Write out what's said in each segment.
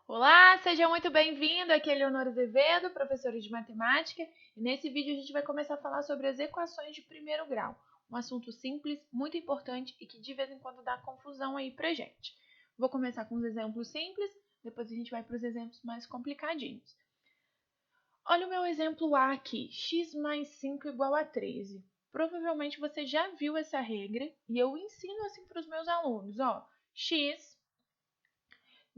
Olá, seja muito bem-vindo. Aqui é Leonora Azevedo, professora de matemática, e nesse vídeo a gente vai começar a falar sobre as equações de primeiro grau, um assunto simples, muito importante e que de vez em quando dá confusão aí pra gente. Vou começar com os exemplos simples, depois a gente vai para os exemplos mais complicadinhos. Olha o meu exemplo A aqui, x mais 5 igual a 13. Provavelmente você já viu essa regra e eu ensino assim para os meus alunos, ó, x.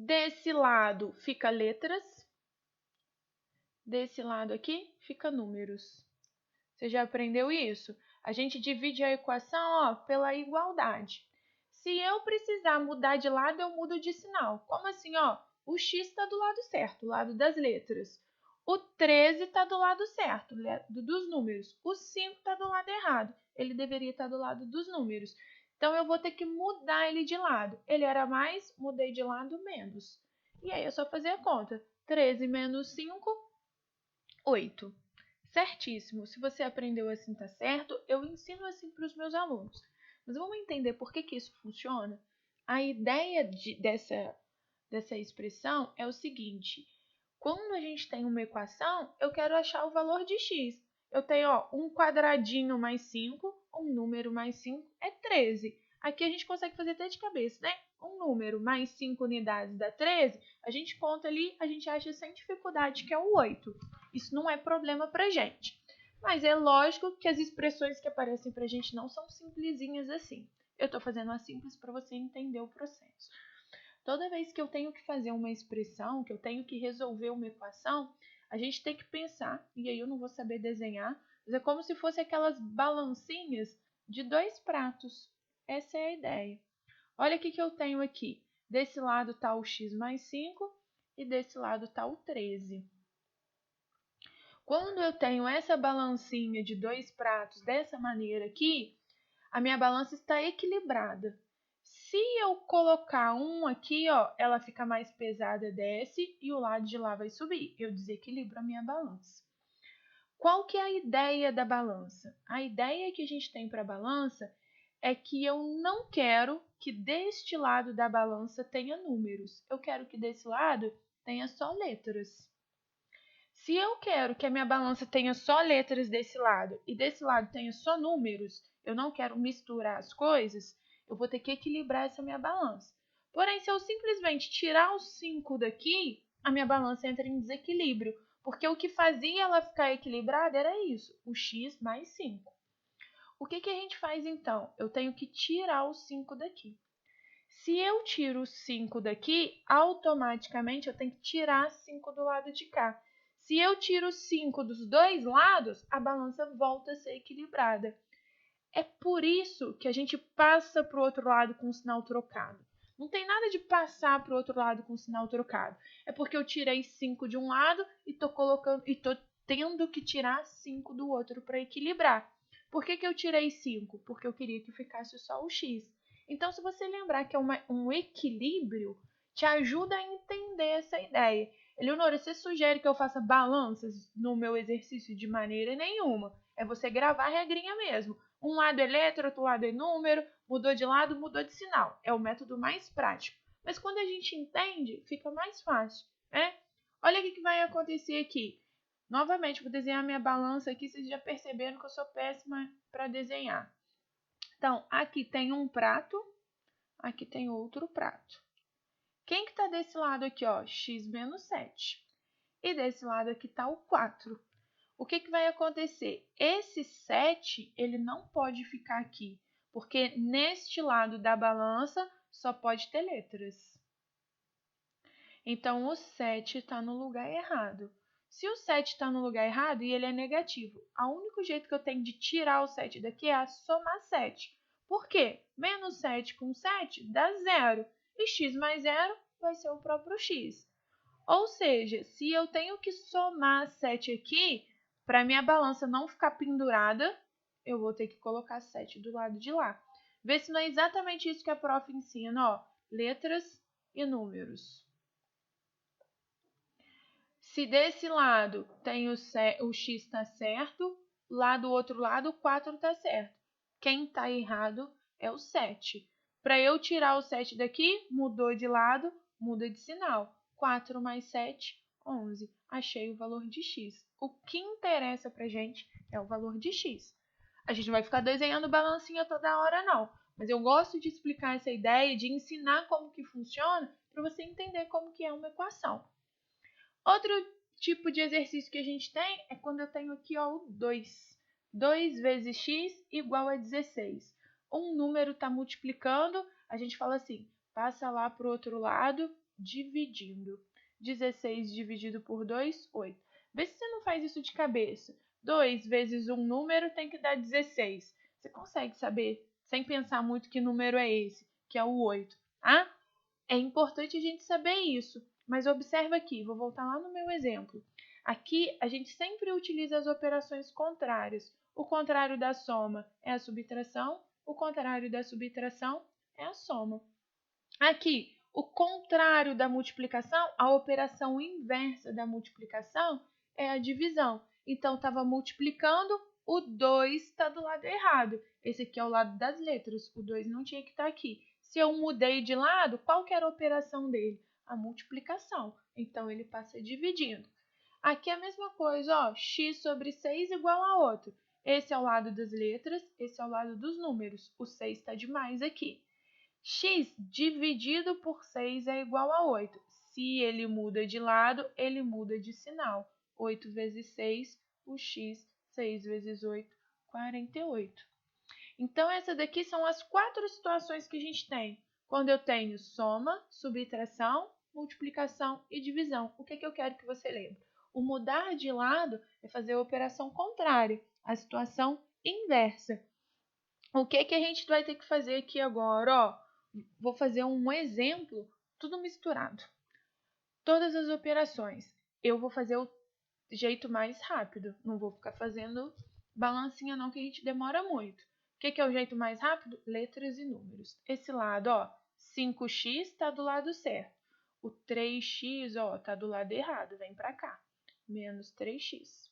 Desse lado fica letras, desse lado aqui fica números. Você já aprendeu isso? A gente divide a equação, ó, pela igualdade. Se eu precisar mudar de lado, eu mudo de sinal. Como assim, ó? O x está do lado certo, lado das letras. O 13 está do lado certo, dos números. O 5 está do lado errado. Ele deveria estar do lado dos números. Então, eu vou ter que mudar ele de lado. Ele era mais, mudei de lado, menos. E aí, é só fazer a conta. 13 menos 5, 8. Certíssimo. Se você aprendeu assim, tá certo. Eu ensino assim para os meus alunos. Mas vamos entender por que isso funciona? A ideia dessa expressão é o seguinte. Quando a gente tem uma equação, eu quero achar o valor de x. Eu tenho, ó, um quadradinho mais 5, um número mais 5 é 13. Aqui a gente consegue fazer até de cabeça, né? Um número mais 5 unidades dá 13, a gente conta ali, a gente acha sem dificuldade que é o 8. Isso não é problema pra gente. Mas é lógico que as expressões que aparecem pra gente não são simplesinhas assim. Eu estou fazendo a simples para você entender o processo. Toda vez que eu tenho que fazer uma expressão, que eu tenho que resolver uma equação, a gente tem que pensar, e aí eu não vou saber desenhar, mas é como se fosse aquelas balancinhas de dois pratos. Essa é a ideia. Olha o que eu tenho aqui. Desse lado está o x mais 5 e desse lado está o 13. Quando eu tenho essa balancinha de dois pratos dessa maneira aqui, a minha balança está equilibrada. Se eu colocar um aqui, ó, ela fica mais pesada, desce, e o lado de lá vai subir. Eu desequilibro a minha balança. Qual que é a ideia da balança? A ideia que a gente tem para a balança é que eu não quero que deste lado da balança tenha números. Eu quero que desse lado tenha só letras. Se eu quero que a minha balança tenha só letras desse lado e desse lado tenha só números, eu não quero misturar as coisas, eu vou ter que equilibrar essa minha balança. Porém, se eu simplesmente tirar os 5 daqui, a minha balança entra em desequilíbrio, porque o que fazia ela ficar equilibrada era isso, o x mais 5. O que a gente faz então? Eu tenho que tirar os 5 daqui. Se eu tiro os 5 daqui, automaticamente eu tenho que tirar 5 do lado de cá. Se eu tiro 5 dos dois lados, a balança volta a ser equilibrada. É por isso que a gente passa para o outro lado com o sinal trocado. Não tem nada de passar para o outro lado com o sinal trocado. É porque eu tirei 5 de um lado e estou tendo que tirar 5 do outro para equilibrar. Por que eu tirei 5? Porque eu queria que ficasse só o x. Então, se você lembrar que é um equilíbrio, te ajuda a entender essa ideia. Eleonora, você sugere que eu faça balanças no meu exercício de maneira nenhuma. É você gravar a regrinha mesmo. Um lado é letra, outro lado é número, mudou de lado, mudou de sinal. É o método mais prático. Mas quando a gente entende, fica mais fácil, né? Olha o que vai acontecer aqui. Novamente, vou desenhar minha balança aqui, vocês já perceberam que eu sou péssima para desenhar. Então, aqui tem um prato, aqui tem outro prato. Quem que está desse lado aqui, ó? X menos 7. E desse lado aqui está o 4. O que vai acontecer? Esse 7, ele não pode ficar aqui, porque neste lado da balança só pode ter letras. Então, o 7 está no lugar errado. Se o 7 está no lugar errado e ele é negativo, o único jeito que eu tenho de tirar o 7 daqui é somar 7. Por quê? Menos 7 com 7 dá 0. E x mais 0 vai ser o próprio x. Ou seja, se eu tenho que somar 7 aqui, para minha balança não ficar pendurada, eu vou ter que colocar 7 do lado de lá. Vê se não é exatamente isso que a prof ensina, ó, letras e números. Se desse lado tem o x está certo, lá do outro lado o 4 está certo. Quem está errado é o 7. Para eu tirar o 7 daqui, mudou de lado, muda de sinal. 4 mais 7, 11. Achei o valor de x. O que interessa pra gente é o valor de x. A gente não vai ficar desenhando balancinha toda hora, não. Mas eu gosto de explicar essa ideia, de ensinar como que funciona, para você entender como que é uma equação. Outro tipo de exercício que a gente tem é quando eu tenho aqui ó, o 2. 2 vezes x igual a 16. Um número está multiplicando, a gente fala assim, passa lá para o outro lado, dividindo. 16 dividido por 2, 8. Vê se você não faz isso de cabeça. 2 vezes um número tem que dar 16. Você consegue saber, sem pensar muito, que número é esse, que é o 8. Ah? É importante a gente saber isso. Mas observa aqui, vou voltar lá no meu exemplo. Aqui, a gente sempre utiliza as operações contrárias. O contrário da soma é a subtração, o contrário da subtração é a soma. Aqui, o contrário da multiplicação, a operação inversa da multiplicação é a divisão. Então, estava multiplicando, o 2 está do lado errado. Esse aqui é o lado das letras, o 2 não tinha que estar aqui. Se eu mudei de lado, qual que era a operação dele? A multiplicação. Então, ele passa dividindo. Aqui é a mesma coisa, ó, x sobre 6 igual a outro. Esse é o lado das letras, esse é o lado dos números. O 6 está demais aqui. X dividido por 6 é igual a 8. Se ele muda de lado, ele muda de sinal. 8 vezes 6, o x, 6 vezes 8, 48. Então, essas daqui são as 4 situações que a gente tem. Quando eu tenho soma, subtração, multiplicação e divisão. O que eu quero que você lembre? O mudar de lado é fazer a operação contrária, a situação inversa. O que a gente vai ter que fazer aqui agora? Ó, vou fazer um exemplo, tudo misturado. Todas as operações. Eu vou fazer o jeito mais rápido. Não vou ficar fazendo balancinha não, que a gente demora muito. O que é o jeito mais rápido? Letras e números. Esse lado, ó, 5x está do lado certo. O 3x, ó, está do lado errado. Vem para cá. Menos 3x.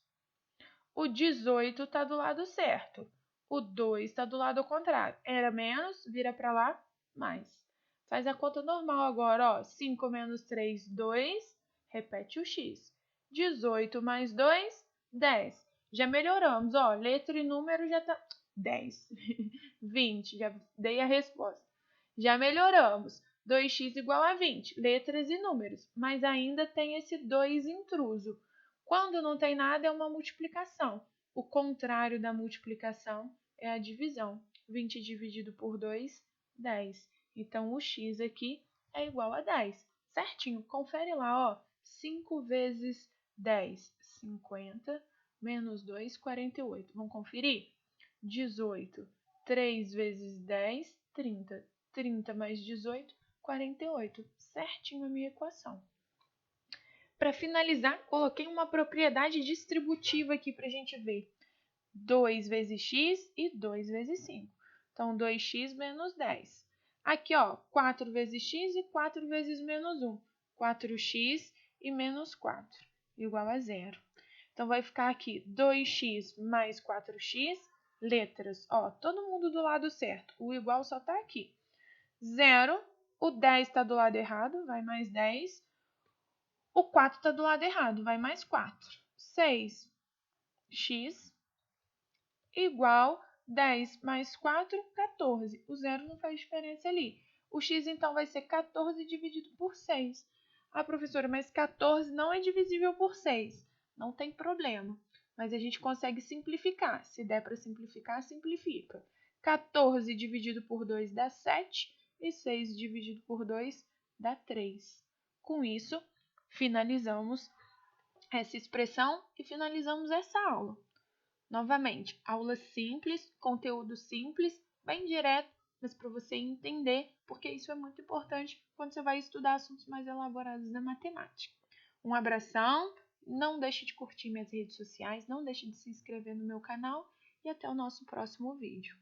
O 18 está do lado certo. O 2 está do lado contrário. Era menos, vira para lá, mais. Faz a conta normal agora, ó. 5 menos 3, 2. Repete o x. 18 mais 2, 10. Já melhoramos, ó. Letra e número já tá 10. 20, já dei a resposta. Já melhoramos. 2x igual a 20, letras e números. Mas ainda tem esse 2 intruso. Quando não tem nada, é uma multiplicação. O contrário da multiplicação é a divisão. 20 dividido por 2, 10. Então, o x aqui é igual a 10. Certinho, confere lá, ó. 5 vezes 10, 50, menos 2, 48. Vamos conferir? 18. 3 vezes 10, 30. 30 mais 18, 48. Certinho a minha equação. Para finalizar, coloquei uma propriedade distributiva aqui para a gente ver. 2 vezes x e 2 vezes 5. Então, 2x menos 10. Aqui, ó, 4 vezes x e 4 vezes menos 1. 4x e menos 4, igual a 0. Então, vai ficar aqui 2x mais 4x, letras, ó, todo mundo do lado certo. O igual só está aqui. 0, o 10 está do lado errado, vai mais 10. O 4 está do lado errado, vai mais 4. 6x igual 10 mais 4, 14. O zero não faz diferença ali. O x, então, vai ser 14 dividido por 6. Ah, professora, mas 14 não é divisível por 6. Não tem problema. Mas a gente consegue simplificar. Se der para simplificar, simplifica. 14 dividido por 2 dá 7. E 6 dividido por 2 dá 3. Com isso, finalizamos essa expressão e finalizamos essa aula. Novamente, aula simples, conteúdo simples, bem direto, mas para você entender, porque isso é muito importante quando você vai estudar assuntos mais elaborados da matemática. Um abração, não deixe de curtir minhas redes sociais, não deixe de se inscrever no meu canal e até o nosso próximo vídeo.